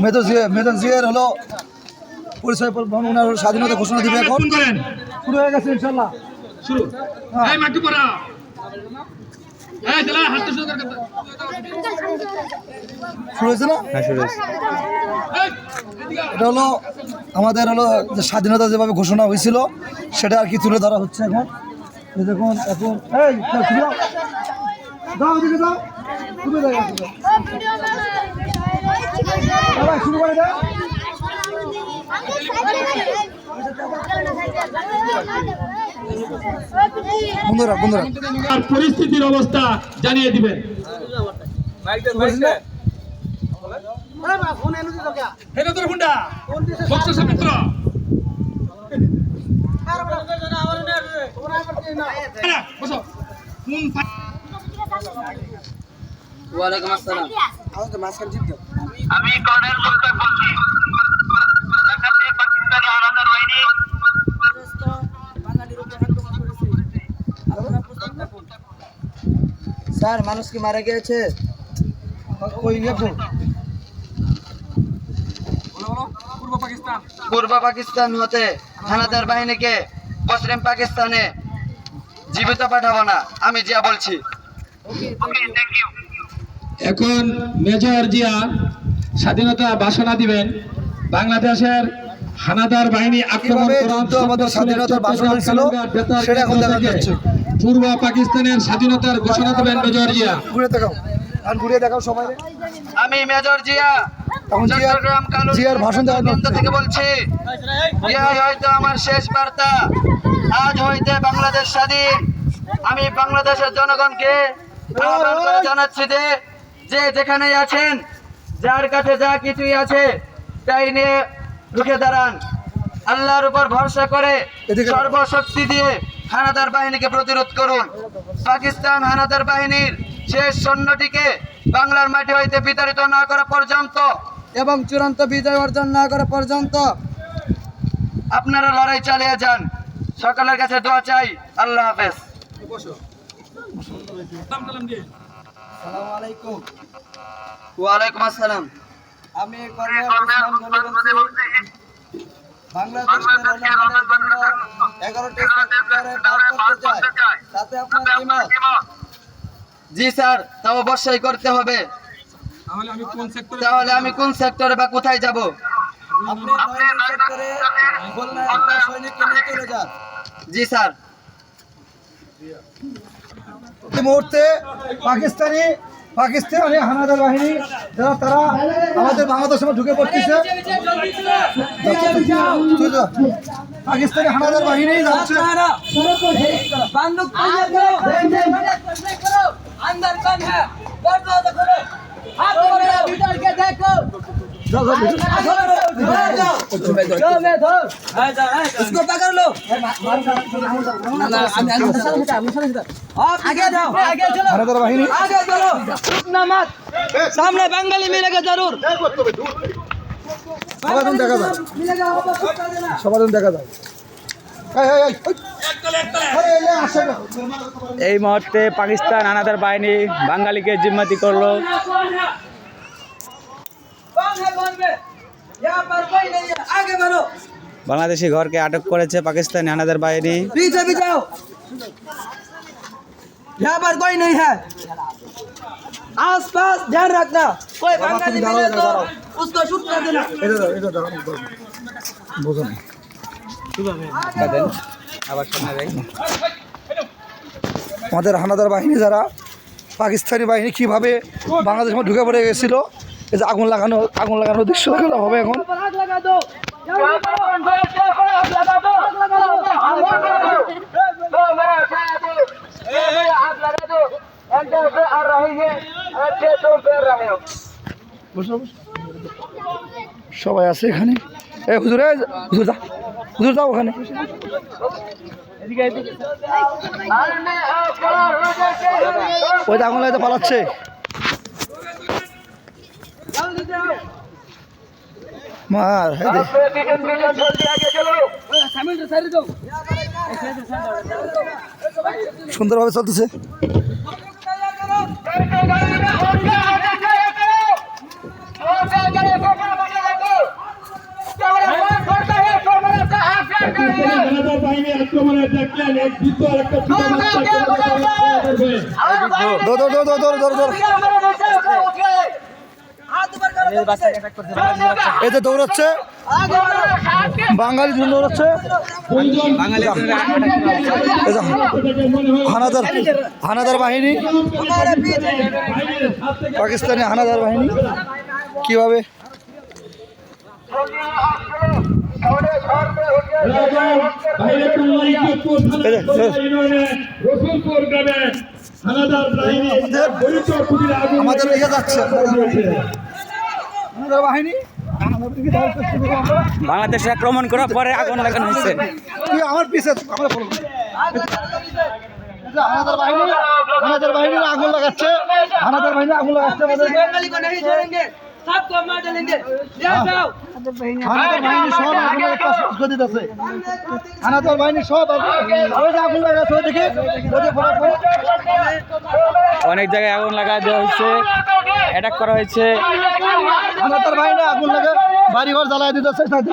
Major জিয়ার হলো পরিচয় ওনার স্বাধীনতা ঘোষণা দিবে এখন। শুরু হয়ে গেছে ইনশাল্লাহ। শুরু হয়েছে না? হ্যাঁ, শুরু হয়েছে। এটা হলো আমাদের হলো যে স্বাধীনতা যেভাবে ঘোষণা হয়েছিল সেটা আর কি তুলে ধরা হচ্ছে এখন। দেখুন এখন শুরু করে দাও। বন্ধুরা পরিস্থিতির অবস্থা জানিয়ে দিবেন। ওয়ালাইকুম আসসালাম। আমি কর্নেল মোস্তাক বলছি। পাকিস্তানি হানাদার বাহিনী স্যার, মানুষ কি মারা গিয়েছে? পূর্ব পাকিস্তান হতে হানাদার বাহিনীকে পশ্চিম পাকিস্তানে জীবিত পাঠাবো না, আমি জিয়া বলছি। এখন মেজর জিয়া স্বাধীনতা ভাষণা দিবেন। বাংলাদেশের হানাদার বাহিনী আক্রমণ পূর্ব পাকিস্তানের স্বাধীনতার ঘোষণা দেবেন মেজর জিয়া। আমি মেজর জিয়া চট্টগ্রাম জিয়ার ভাষণ থেকে বলছি। ইহাই হয়তো আমার শেষ বার্তা। আজ হইতে বাংলাদেশ স্বাধীন। আমি বাংলাদেশের জনগণকে আহ্বান করে জানাচ্ছি যে যেখানেই আছেন, যার কাছে যা কিছুই আছে তাই নিয়ে রুখে দাঁড়ান। আল্লাহর উপর ভরসা করে সর্বশক্তি দিয়ে হানাদার বাহিনীকে প্রতিরোধ করুন। পাকিস্তান হানাদার বাহিনীর শেষ সৈন্যটিকে বাংলার মাটি হইতে বিতাড়িত না করা পর্যন্ত এবং চূড়ান্ত বিজয় অর্জন না করা পর্যন্ত আপনারা লড়াই চালিয়ে যান। সকলের কাছে দোয়া চাই। আল্লাহ হাফেজ। ওয়ালাইকুম আসসালাম। আমি কর্নেল বলছি। বাংলাদেশের রণাঙ্গনের জন্য 11টি সেক্টরে ভাগ করতে চাই। তাতে আপনার কি মত? জি স্যার, তাও অবশ্যই করতে হবে। তাহলে আমি কোন সেক্টরে বা কোথায় যাব? আপনি 9 সেক্টরে বললেন আপনার সৈনিককে নিয়ে চলে যান। জি স্যার। এই মুহূর্তে পাকিস্তানি হানাদার বাহিনী যারা তারা আমাদের বাংলাদেশে ঢুকে পড়তেছে। পাকিস্তানি হানাদার বাহিনী যাচ্ছে। सामने बंगाली मिलेगा जरूर। এই মুহূর্তে পাকিস্তান হানাদার বাহিনী বাঙালিকে জিম্মাতি করলো। বাংলাদেশি ঘরকে আটক করেছে পাকিস্তানি হানাদার বাহিনী। यहाँ पर कोई नहीं है, आस पास ध्यान रखना। कोई बंगाली मिले तो उसको शूट कर देना। আমাদের হানাদার বাহিনী যারা পাকিস্তানি বাহিনী কিভাবে বাংলাদেশ ঢুকে পড়ে গেছিল, এই যে আগুন লাগানো দৃশ্য দেখানো হবে এখন। সবাই আছে এখানে। হুজুর যাও ওখানে। ওই আগুন লাগাতে পালাচ্ছে। মার সুন্দরভাবে চলতেছে। হানাদার বাহিনী আক্রমণে দেখলেন এক বৃদ্ধ আর একটা ছোট বাচ্চা দৌড় দৌড় দৌড় দৌড় দৌড় দৌড় এই যে দৌড়াচ্ছে বাঙালি দৌড়াচ্ছে এই যে হানাদার বাহিনী পাকিস্তানি হানাদার বাহিনী কিভাবে আমাদের ইয়ে যাচ্ছে হানাদার বাহিনী বাংলাদেশে আক্রমণ করার পরে আগুন লাগানো হয়েছে। তুই আমার পিছে আমরা ফলো হানাদার বাহিনী আগুন লাগাচ্ছে হানাদার বাহিনী আগুন লাগাচ্ছে আমাদের হানাদার বাহিনী সব আগুন লাগাচ্ছে দিতেছে হানাদার বাহিনী সব ওই যে আগুন লাগাচ্ছে ওই দিকে অনেক জায়গায় আগুন লাগা দেওয়া হয়েছে, অ্যাটাক করা হয়েছে। হানাদার বাহিনী আগুন লাগা বাড়িঘর জ্বালায় দিতেছে হচ্ছে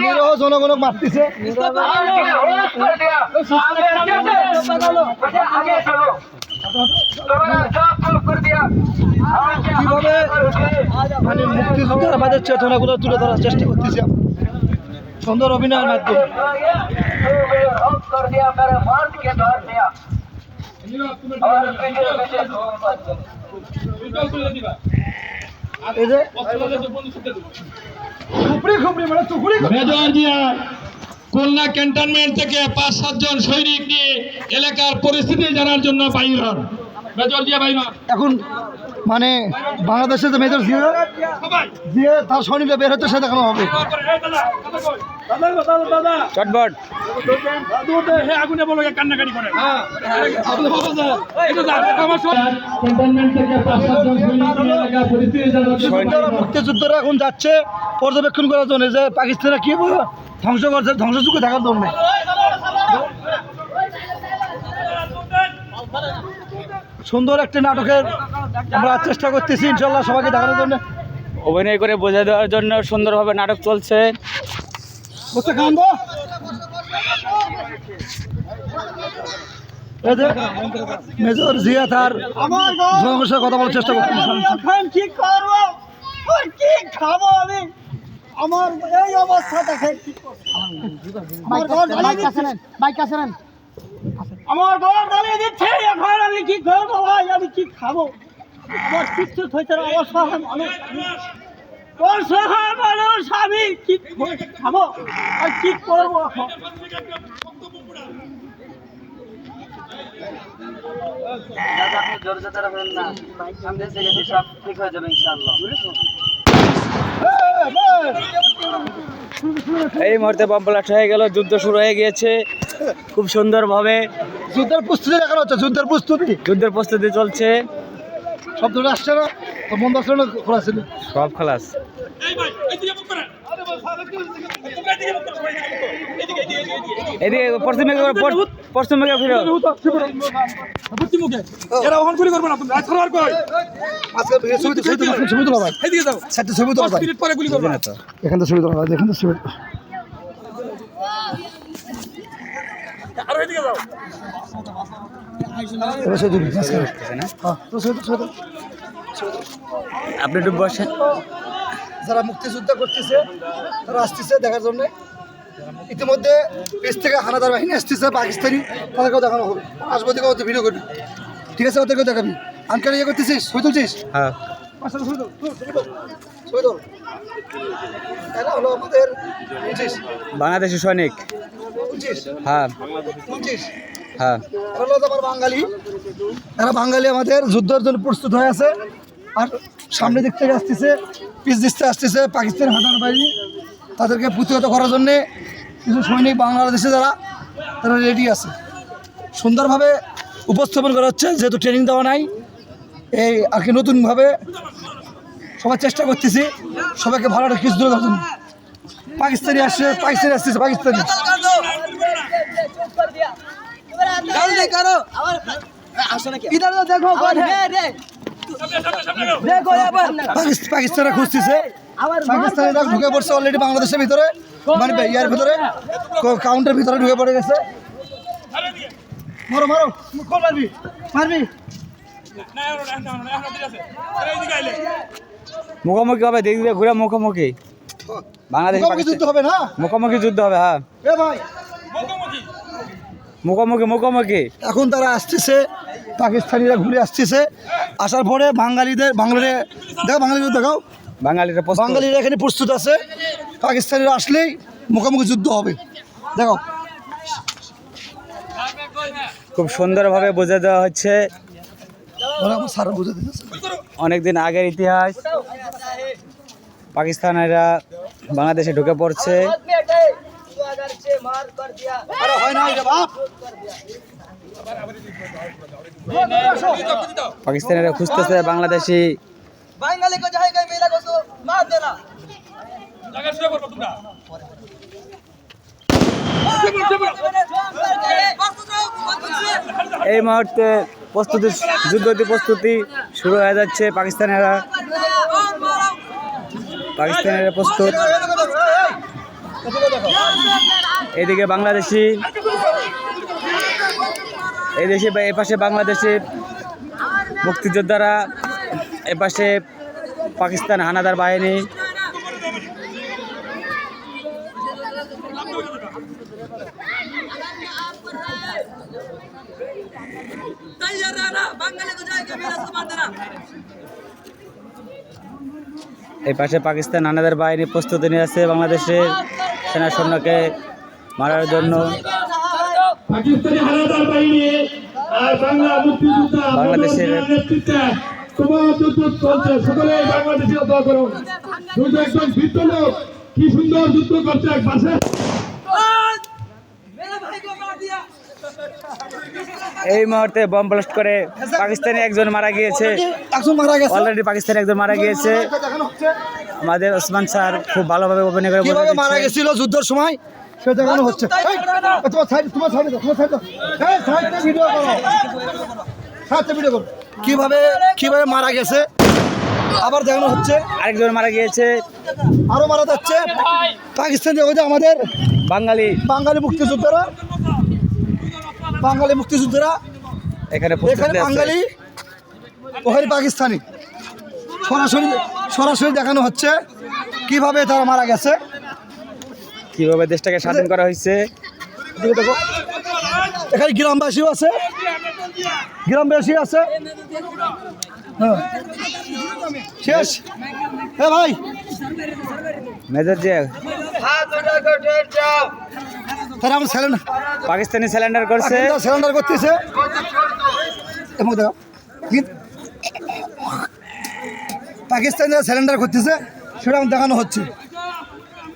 নিরহ জনগণক মারতেছে কিভাবে মানে মুক্তিযুদ্ধের আমাদের চেতনাগুলো তুলে ধরার চেষ্টা করতেছি আমরা সুন্দর অভিনয়ের মাধ্যমে। এই যে মেজর জিয়া খুলনা ক্যান্টনমেন্ট থেকে 5-7 জন সৈনিক নিয়ে এলাকার পরিস্থিতি জানার জন্য বাইর হন। মেজর জিয়া বাইর হন। এখন মানে বাংলাদেশে যে মেজর জিয়া দিয়ে তার সৈনিকরা বের হচ্ছে সে দেখানো হবে চটবট ক্যান্টনমেন্ট থেকে 5-7 জন সৈনিক নিয়ে এলাকার পরিস্থিতি জানার জন্য মুক্তিযুদ্ধরা এখন যাচ্ছে পর্যবেক্ষণ করার জন্য যে পাকিস্তানে কি ধ্বংস করছে ধ্বংসযজ্ঞ দেখার জন্য। সুন্দর একটি নাটকের আমরা চেষ্টা করতেছি ইনশাল্লাহ সবাইকে দেখানোর জন্য, অভিনয় করে বোঝা দেওয়ার জন্য সুন্দরভাবে নাটক চলছে। মেজর জিয়া তার জনগণের সাথে কথা বলার চেষ্টা করতেছি। কি করবো কি খাবো আমি আমার এই অবস্থা দেখে আমার ঘর জ্বালিয়ে দিচ্ছে এখন আমি কি করবো ভাই আমি কি খাবো আমার কিচ্ছু হইতে না অসহায় মানুষ আমি কি খাবো আর কি করবো এখন আপনি জোর জোর হবেন না, সামনে থেকে গেছি সব ঠিক হয়ে যাবে ইনশাআল্লাহ। এই মুহূর্তে বম ব্লাস্ট হয়ে গেল, যুদ্ধ শুরু হয়ে গিয়েছে খুব সুন্দরভাবে। যুদ্ধের প্রস্তুতি দেখানো হচ্ছে, যুদ্ধের প্রস্তুতি চলছে। সব ধরে আসছে না তো বন্ধ আসলে না খোলা ছিল সব খালাস। এদিকে পশ্চিমে ফিরো। ছবি তোলা ভাই ছবি তোলা ভাই এখান থেকে ছবি তোলা ভাই এখান থেকে ছবি আপনি একটু বসেন। যারা মুক্তিযুদ্ধ করতেছে তারা আসতেছে দেখার জন্য। ইতিমধ্যে পেজ থেকে হানাদার বাহিনী আসতেছে পাকিস্তানি, তাদেরকেও দেখানো হবে। আসবো থেকে ওদের ভিডিও করবি, ঠিক আছে? ওদেরকেও দেখাবি। আনকার ইয়ে করতেছিস, ছবি তুলছিস? হ্যাঁ এরা হলো আমাদের বাংলাদেশি সৈনিক। হ্যাঁ হ্যাঁ এরা হলো আমার বাঙালি, এরা বাঙালি আমাদের যুদ্ধের জন্য প্রস্তুত হয়ে আছে। আর সামনে দিক থেকে আসতেছে, পিছ দিতে আসতেছে পাকিস্তানি হানাদার বাহিনী। তাদেরকে প্রতিহত করার জন্যে কিছু সৈনিক বাংলাদেশে যারা তারা রেডি আছে। সুন্দরভাবে উপস্থাপন করা হচ্ছে, যেহেতু ট্রেনিং দেওয়া নাই। এই আর কি নতুনভাবে সবাই চেষ্টা করতেছি সবাইকে ভালো একটা কিছু ধরে দেওয়ার জন্য। পাকিস্তানি আসতেছে পাকিস্তানি। পাকিস্তানে খুঁজতেছে, পাকিস্তানিরা ঢুকে পড়ছে অলরেডি বাংলাদেশের ভিতরে, মানে ইয়ার ভিতরে, কাউন্টার ভিতরে ঢুকে পড়ে গেছে। মারো মারো, কল মারবি মারবি। মুখোমুখি হবে, দেখবে ঘুরে মুখোমুখি বাংলাদেশ মুখোমুখি যুদ্ধ হবে না? মুখোমুখি যুদ্ধ হবে, হ্যাঁ এ ভাই, মুখোমুখি মুখোমুখি। এখন তারা আসতেছে, পাকিস্তানিরা ঘুরে আসতেছে, আসার পরে বাঙালিদের দেখো, বাঙালিদের দেখাও, বাঙালিরা প্রস্তুত। বাঙালিরা এখানে প্রস্তুত আছে, পাকিস্তানিরা আসলেই মুখোমুখি যুদ্ধ হবে। দেখো খুব সুন্দরভাবে বোঝা দেওয়া হচ্ছে ওরা আমার সারা বুঝে দিতেছে। অনেকদিন আগের ইতিহাস। পাকিস্তানিরা বাংলাদেশে ঢুকে পড়ছে। আরে হয় না এটা বাপ। পাকিস্তানিরা খুঁজতেছে বাংলাদেশি। বাঙালি কো জায়গায় মেলা কো মার দেনা এই মুহূর্তে প্রস্তুতি শুরু হয়ে যাচ্ছে। পাকিস্তানিরা প্রস্তুত। এদিকে বাংলাদেশি, এপাশে বাংলাদেশি মুক্তিযোদ্ধারা, এপাশে পাকিস্তান হানাদার বাহিনী। এই পাশে পাকিস্তান হানাদার বাহিনী প্রস্তুতি নিয়ে আছে বাংলাদেশের সেনা সৈন্যকে মারার জন্য। পাকিস্তানি হানাদার বাহিনী আর বাংলা মুক্তিযোদ্ধা বাংলাদেশের নেতৃত্বে তোমার যুদ্ধ চলছে। সকলে বাংলাদেশিরা দোয়া করুন। শুধু একজন বৃদ্ধ লোক কি সুন্দর যুদ্ধ করছে এক পাশে। এই মুহূর্তে বম ব্লাস্ট করে পাকিস্তানি একজন মারা গিয়েছে। একজন মারা গেছে, অলরেডি পাকিস্তানি একজন মারা গিয়েছে। দেখানো হচ্ছে আমাদের ওসমান স্যার খুব ভালোভাবে অভিনয় করে কিভাবে মারা বোঝাচ্ছে। গেছিল যুদ্ধের সময়, সে দেখানো হচ্ছে। এই, তোমার সাইড দাও, তোমার সাইড দাও। এই সাইডে ভিডিও করো, সাইডে ভিডিও করো। কিভাবে মারা গেছে আবার দেখানো হচ্ছে। আরেকজন মারা গিয়েছে। আরো মারা যাচ্ছে। পাকিস্তান যে ওই যে আমাদের বাঙালি মুক্তিযোদ্ধারা এখানে এখানে বাঙালি, ওখানে পাকিস্তানি, সরাসরি দেখানো হচ্ছে কিভাবে তারা মারা গেছে, কিভাবে দেশটাকে স্বাধীন করা হয়েছে। এদিকে দেখো, এখানে গ্রামবাসী আছে। হ্যাঁ শেষ। হ্যাঁ ভাই, মেজর জিয়া হাত উঠাকে ঠেট যাও। তারা আমার পাকিস্তানি স্যালেন্ডার করছে। সিলিন্ডার করতেছে এবং দেখো পাকিস্তানিরা সিলিন্ডার করতেছে, সেটা আমার দেখানো হচ্ছে।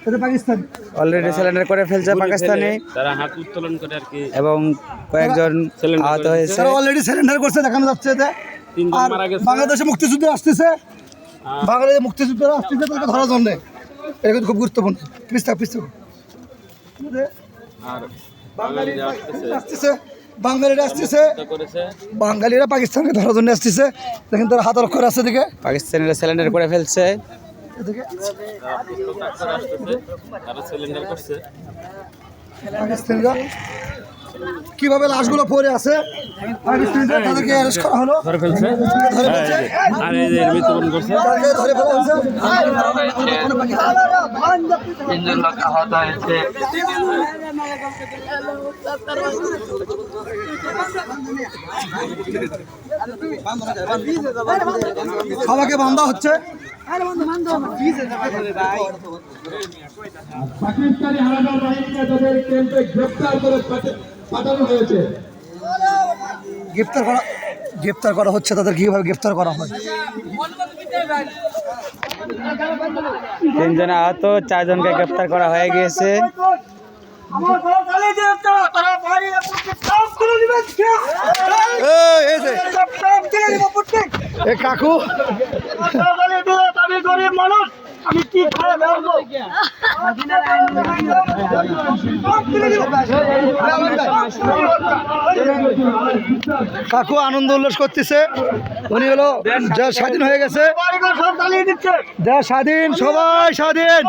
এটা পাকিস্তান অলরেডি স্যালেন্ডার করে ফেলছে পাকিস্তানি, তারা হাত উত্তোলন করে আর কি। এবং কয়েকজন আহত হয়েছে। তারা অলরেডি সিলিন্ডার করছে, দেখানো যাচ্ছে এতে। তিনজন আর মারা গেছে। বাংলাদেশে মুক্তিযুদ্ধ আসতেছে, বাংলাদেশে মুক্তিযুদ্ধরা আসতেছে তাকে ধরার জন্য। এটা কিন্তু খুব গুরুত্বপূর্ণ। পিস্তা আর বাঙালিরা আসতেছে, বাঙালিরা আসতেছে, করেছে। বাঙালিরা পাকিস্তানকে ধরার জন্য আসতেছে। দেখেন তারা হাত করে আছে দিকে, পাকিস্তানিরা স্যালেন্ডার করে ফেলছে। এদিকে তারা সিলিন্ডার করছে। পাকিস্তানিরা কিভাবে লাশগুলো পড়ে আছে, পাকিস্তানিরা তাদেরকে অ্যারেস্ট করা হলো, ধরে ফেলছে। ধরে ফেলছে, আর এই যে মৃত্যুবরণ করছে। তাদেরকে ধরে ফেলা হয়েছে। তিনজন লোক আহত হয়েছে। সবাইকে বান্ধা হচ্ছে। পাকিস্তানি হানাদার বাহিনীকে তাদের ক্যাম্পে গ্রেফতার করে পাঠানো হয়েছে। গ্রেফতার করা হচ্ছে। তাদের কিভাবে গ্রেফতার করা হয়? 3 জন আহত, 4 জনকে গ্রেফতার করা হয়ে গিয়েছে। আমার ঘর চালিয়ে দে একটা, তারা বাইরে কাম করে দিবে। এই যে কাম করে দিবে পুটে। এ কাকু, চালিয়ে দিবে, আমি গরিব মানুষ। আমি কি খারাপ বলবো? কাকু আনন্দ উল্লাস করতেছে, উনি হলো দেশ স্বাধীন হয়ে গেছে, সব জ্বালিয়ে দিচ্ছে। দেশ স্বাধীন, সবাই স্বাধীন,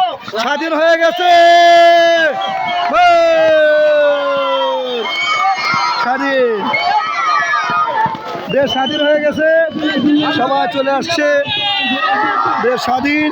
স্বাধীন হয়ে গেছে, স্বাধীন, দেশ স্বাধীন হয়ে গেছে, সবাই চলে আসছে, দেশ স্বাধীন।